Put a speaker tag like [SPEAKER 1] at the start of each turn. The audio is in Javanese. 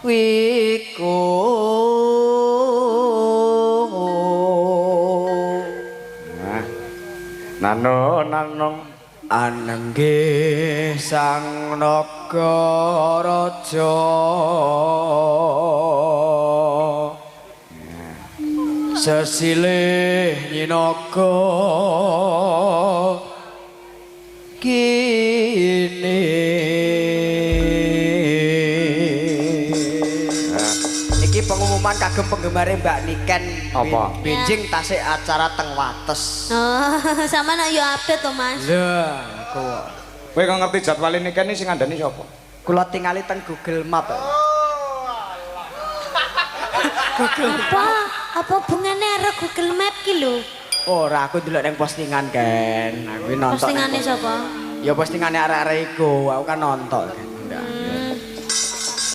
[SPEAKER 1] wiku
[SPEAKER 2] Nano nanong
[SPEAKER 1] anenggih sang Nagaraja sesilih nyinaga kini iki pengumuman kagem penggemare Mbak Niken
[SPEAKER 2] apa
[SPEAKER 1] benjing tasik acara teng Wates.
[SPEAKER 3] Oh, sama nak yo update to, Mas.
[SPEAKER 1] Lah, kok
[SPEAKER 2] kowe kok ngerti jadwal ini kan sing ngandani sapa
[SPEAKER 1] kula tingali teng Google Map.
[SPEAKER 3] Apa hubungannya karo Google Map ki lho?
[SPEAKER 1] Ora, aku ndelok ning postingan kan. Aku nonton.
[SPEAKER 3] Postingane sapa?
[SPEAKER 1] Ya postingane arek-arek iku, aku kan nonton.